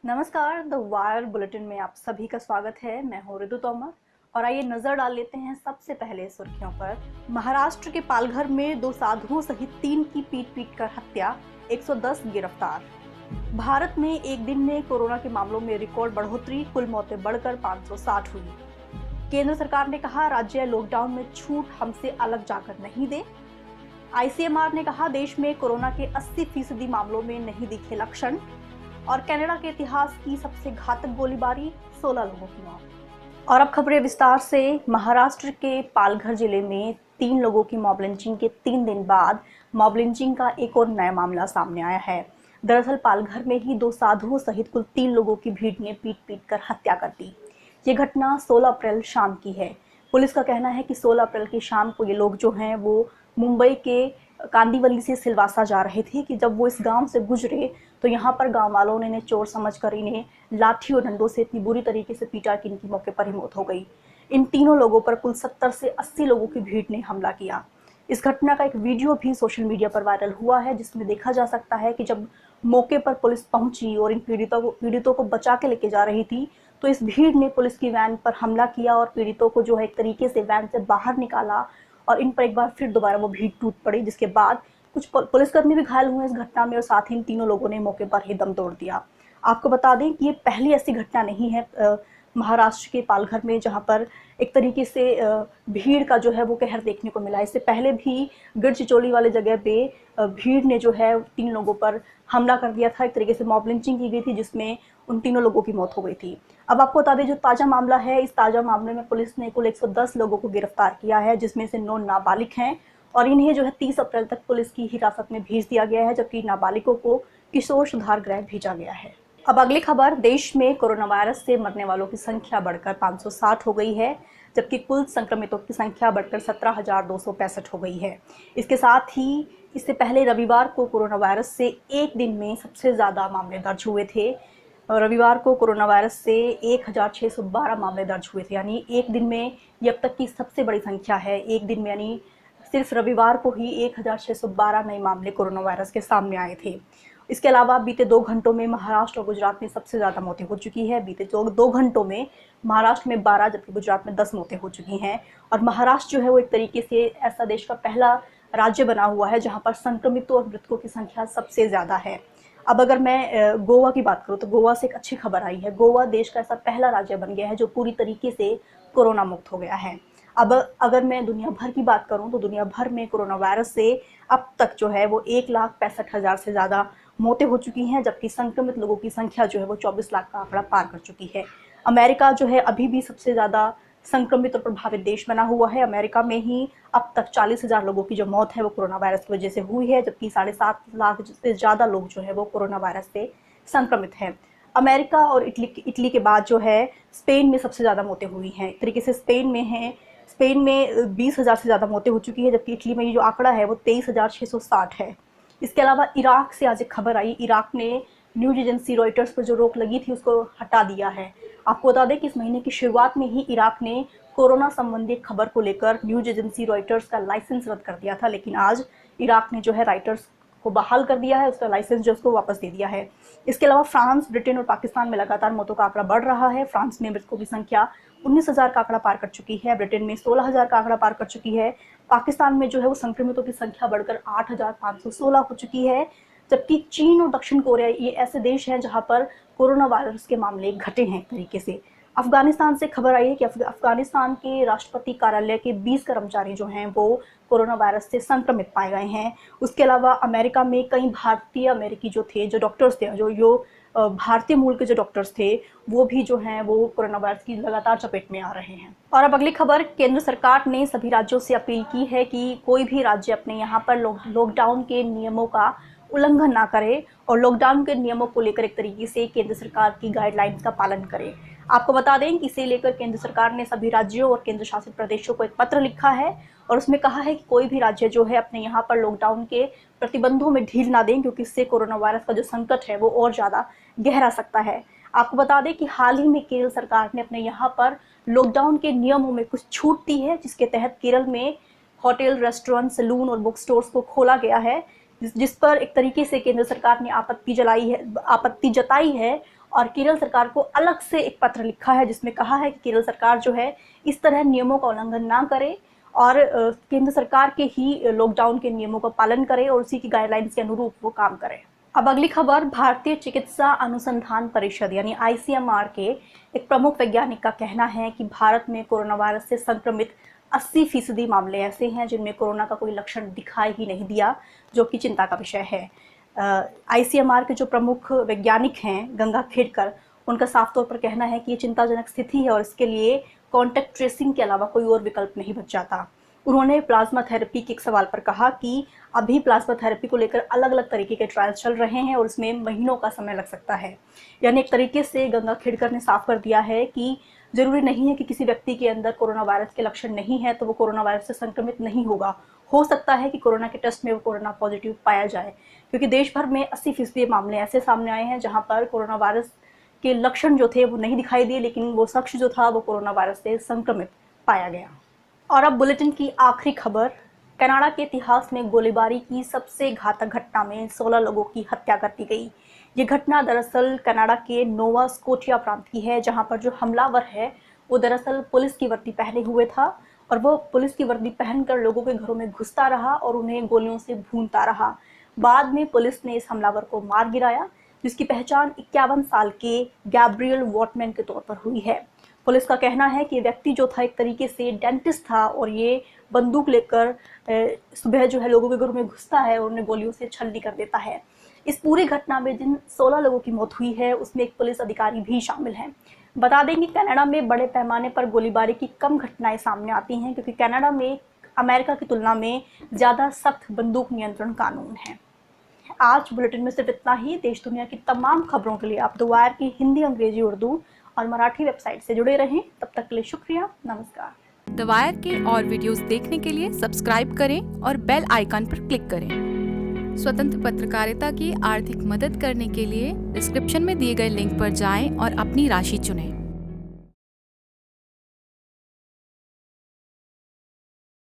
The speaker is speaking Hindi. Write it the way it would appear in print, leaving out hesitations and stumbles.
नमस्कार, द वायर बुलेटिन में आप सभी का स्वागत है। मैं हूं ऋतु तोमर और आइए नजर डाल लेते हैं सबसे पहले सुर्खियों पर। महाराष्ट्र के पालघर में 2 साधुओं सहित 3 की पीट कर हत्या, 110 गिरफ्तार। भारत में एक दिन में कोरोना के मामलों में रिकॉर्ड बढ़ोतरी, कुल मौतें बढ़कर 560 हुई। केंद्र सरकार ने कहा, राज्य लॉकडाउन में छूट हमसे अलग जाकर नहीं दे। आईसीएमआर ने कहा, देश में कोरोना के 80% मामलों में नहीं दिखे लक्षण। और कनाडा के इतिहास की सबसे घातक गोलीबारी, 16 लोगों की मौत। और अब खबरें विस्तार से। महाराष्ट्र के पालघर जिले में 3 लोगों की मॉब लिंचिंग के 3 दिन बाद मॉब लिंचिंग का एक और नया मामला सामने आया है। दरअसल पालघर में ही 2 साधुओं सहित कुल 3 लोगों की भीड़ ने पीट कर हत्या कर दी। ये घटना 16 अप्रैल शाम की है। पुलिस का कहना है कि 16 अप्रैल की शाम को ये लोग जो हैं वो मुंबई के कांदीवली से सिलवासा जा रहे थे कि जब वो इस गांव से गुजरे तो यहाँ पर गांव वालों ने इन्हें चोर समझकर इन्हें लाठी और डंडों से इतनी बुरी तरीके से पीटा कि इनकी मौके पर ही मौत हो गई। इन तीनों लोगों पर कुल 70 से 80 लोगों की भीड़ ने हमला किया। इस घटना का एक वीडियो भी सोशल मीडिया पर वायरल हुआ है, जिसमें देखा जा सकता है कि जब मौके पर पुलिस पहुंची और इन पीड़ितों को बचा के लेके जा रही थी तो इस भीड़ ने पुलिस की वैन पर हमला किया और पीड़ितों को जो है एक तरीके से वैन से बाहर निकाला और इन पर एक बार फिर दोबारा वो भीड़ टूट पड़ी, जिसके बाद कुछ पुलिसकर्मी भी घायल हुए इस घटना में और साथ ही इन तीनों लोगों ने मौके पर ही दम तोड़ दिया। आपको बता दें कि ये पहली ऐसी घटना नहीं है महाराष्ट्र के पालघर में जहां पर एक तरीके से भीड़ का जो है वो कहर देखने को मिला। इससे पहले भी गढ़चिचौली वाले जगह पे भीड़ ने जो है 3 लोगों पर हमला कर दिया था। एक तरीके से मॉब लिंचिंग की गई थी जिसमें उन तीनों लोगों की मौत हो गई थी। अब आपको बता दें, जो ताजा मामला है, इस ताजा मामले में पुलिस ने कुल 110 लोगों को गिरफ्तार किया है, जिसमें से 9 नाबालिग हैं और इन्हें जो है 30 अप्रैल तक पुलिस की हिरासत में भेज दिया गया है, जबकि नाबालिगों को किशोर सुधार गृह भेजा गया है। अब अगली खबर, देश में कोरोना वायरस से मरने वालों की संख्या बढ़कर 560 हो गई है, जबकि कुल संक्रमितों की संख्या बढ़कर 17,265 हो गई है। इसके साथ ही इससे पहले रविवार को कोरोना वायरस से एक दिन में सबसे ज़्यादा मामले दर्ज हुए थे। रविवार को कोरोना वायरस से 1,612 मामले दर्ज हुए थे, यानी एक दिन में ये अब तक की सबसे बड़ी संख्या है। एक दिन में यानी सिर्फ रविवार को ही 1,612 नए मामले कोरोना वायरस के सामने आए थे। इसके अलावा बीते 2 घंटों में महाराष्ट्र और गुजरात में सबसे ज़्यादा मौतें हो चुकी है। बीते 2 घंटों में महाराष्ट्र में 12 जबकि गुजरात में 10 मौतें हो चुकी हैं। और महाराष्ट्र जो है वो एक तरीके से ऐसा देश का पहला राज्य बना हुआ है जहाँ पर संक्रमितों और मृतकों की संख्या सबसे ज़्यादा है। अब अगर मैं गोवा की बात करूँ तो गोवा से एक अच्छी खबर आई है। गोवा देश का ऐसा पहला राज्य बन गया है जो पूरी तरीके से कोरोना मुक्त हो गया है। अब अगर मैं दुनिया भर की बात करूं तो दुनिया भर में कोरोना वायरस से अब तक जो है वो 1,65,000 से ज़्यादा मौतें हो चुकी हैं, जबकि संक्रमित लोगों की संख्या जो है वो 24 लाख का आंकड़ा पार कर चुकी है। अमेरिका जो है अभी भी सबसे ज़्यादा संक्रमित और प्रभावित देश बना हुआ है। अमेरिका में ही अब तक 40,000 लोगों की जो मौत है वो कोरोना वायरस की वजह से हुई है, जबकि 7.5 लाख से ज़्यादा लोग जो है वो कोरोना वायरस से संक्रमित हैं। अमेरिका और इटली के बाद जो है स्पेन में सबसे ज़्यादा मौतें हुई हैं। एक तरीके से स्पेन में 20,000 से ज़्यादा मौतें हो चुकी है, जबकि इटली में ये जो आंकड़ा है वो 23,660 है। इसके अलावा इराक से आज एक खबर आई। इराक ने न्यूज एजेंसी रॉयटर्स पर जो रोक लगी थी उसको हटा दिया है। आपको बता दें कि इस महीने की शुरुआत में ही इराक ने कोरोना संबंधी खबर को लेकर न्यूज एजेंसी रॉयटर्स का लाइसेंस रद्द कर दिया था, लेकिन आज इराक ने जो है रॉयटर्स को बहाल कर दिया है, उसका लाइसेंस जो उसको वापस दे दिया है। इसके अलावा फ्रांस, ब्रिटेन और पाकिस्तान में लगातार मौतों का आंकड़ा बढ़ रहा है। फ्रांस में मृतकों की संख्या 19,000 का आंकड़ा पार कर चुकी है, ब्रिटेन में 16,000 का आंकड़ा पार कर चुकी है, पाकिस्तान में जो है वो संक्रमितों की संख्या बढ़कर 8,516 हो चुकी है, जबकि चीन और दक्षिण कोरिया ये ऐसे देश हैं जहां पर कोरोना वायरस के मामले घटे हैं। एक तरीके से अफगानिस्तान से खबर आई है कि अफगानिस्तान के राष्ट्रपति कार्यालय के 20 कर्मचारी जो हैं वो कोरोना वायरस से संक्रमित पाए गए हैं। उसके अलावा अमेरिका में कई भारतीय अमेरिकी जो थे, जो डॉक्टर्स थे, जो भारतीय मूल के जो डॉक्टर्स थे वो भी जो हैं वो कोरोना वायरस की लगातार चपेट में आ रहे हैं। और अब अगली खबर, केंद्र सरकार ने सभी राज्यों से अपील की है कि कोई भी राज्य अपने यहाँ पर लॉकडाउन के नियमों का उल्लंघन ना करे और लॉकडाउन के नियमों को लेकर एक तरीके से केंद्र सरकार की गाइडलाइंस का पालन करे। आपको बता दें कि इसे लेकर केंद्र सरकार ने सभी राज्यों और केंद्र शासित प्रदेशों को एक पत्र लिखा है और उसमें कहा है कि कोई भी राज्य जो है अपने यहाँ पर लॉकडाउन के प्रतिबंधों में ढील ना दें, क्योंकि इससे कोरोना वायरस का जो संकट है वो और ज़्यादा गहरा सकता है। आपको बता दें कि हाल ही में केरल सरकार ने अपने यहाँ पर लॉकडाउन के नियमों में कुछ छूट दी है, जिसके तहत केरल में होटल, रेस्टोरेंट, सैलून और बुक स्टोर्स को खोला गया है, जिस पर एक तरीके से केंद्र सरकार ने आपत्ति जताई है और केरल सरकार को अलग से एक पत्र लिखा है जिसमें कहा है कि केरल सरकार जो है इस तरह नियमों का उल्लंघन ना करे और केंद्र सरकार के ही लॉकडाउन के नियमों का पालन करे और उसी की गाइडलाइंस के अनुरूप वो काम करे। अब अगली खबर, भारतीय चिकित्सा अनुसंधान परिषद यानी ICMR के एक प्रमुख वैज्ञानिक का कहना है कि भारत में कोरोना वायरस से संक्रमित 80% मामले ऐसे हैं जिनमें कोरोना का कोई लक्षण दिखाई ही नहीं दिया, जो कि चिंता का विषय है। ICMR के जो प्रमुख वैज्ञानिक हैं गंगा खेड़कर, उनका साफ तौर पर कहना है कि ये चिंताजनक स्थिति है और इसके लिए कॉन्टैक्ट ट्रेसिंग के अलावा कोई और विकल्प नहीं बच जाता। उन्होंने प्लाज्मा थेरेपी के एक सवाल पर कहा कि अभी प्लाज्मा थेरेपी को लेकर अलग अलग तरीके के ट्रायल्स चल रहे हैं और इसमें महीनों का समय लग सकता है। यानी एक तरीके से गंगा खेड़कर ने साफ कर दिया है कि जरूरी नहीं है कि किसी व्यक्ति के अंदर कोरोना वायरस के लक्षण नहीं है तो वो कोरोना वायरस से संक्रमित नहीं होगा। हो सकता है कि कोरोना के टेस्ट में वो कोरोना पॉजिटिव पाया जाए, क्योंकि देश भर में 80% मामले ऐसे सामने आए हैं जहाँ पर कोरोना वायरस के लक्षण जो थे वो नहीं दिखाई दिए, लेकिन वो शख्स जो था वो कोरोना वायरस से संक्रमित पाया गया। और अब बुलेटिन की आखिरी खबर, कनाडा के इतिहास में गोलीबारी की सबसे घातक घटना में 16 लोगों की हत्या कर दी गई। ये घटना दरअसल कनाडा के नोवा स्कोटिया प्रांत की है, जहां पर जो हमलावर है वो दरअसल पुलिस की वर्दी पहने हुए था और वो पुलिस की वर्दी पहनकर लोगों के घरों में घुसता रहा और उन्हें गोलियों से भूनता रहा। बाद में पुलिस ने इस हमलावर को मार गिराया, जिसकी पहचान 51 साल के गैब्रियल वॉटमैन के तौर पर हुई है। पुलिस का कहना है कि व्यक्ति जो था एक तरीके से डेंटिस्ट था और ये बंदूक लेकर सुबह जो है लोगों के घरों में घुसता है और उन्हें गोलियों से छलनी कर देता है। इस पूरी घटना में जिन 16 लोगों की मौत हुई है उसमें एक पुलिस अधिकारी भी शामिल हैं। बता दें कि कनाडा में बड़े पैमाने पर गोलीबारी की कम घटनाएं सामने आती हैं, क्योंकि कनाडा में अमेरिका की तुलना में ज़्यादा सख्त बंदूक नियंत्रण कानून है। आज बुलेटिन में सिर्फ इतना ही। देश दुनिया की तमाम खबरों के लिए आप द वायर की हिंदी, अंग्रेजी, उर्दू और मराठी वेबसाइट से जुड़े रहें। तब तक के लिए शुक्रिया, नमस्कार। द वायर के और वीडियोस देखने के लिए सब्सक्राइब करें और बेल आइकन पर क्लिक करें। स्वतंत्र पत्रकारिता की आर्थिक मदद करने के लिए डिस्क्रिप्शन में दिए गए लिंक पर जाएं और अपनी राशि चुनें।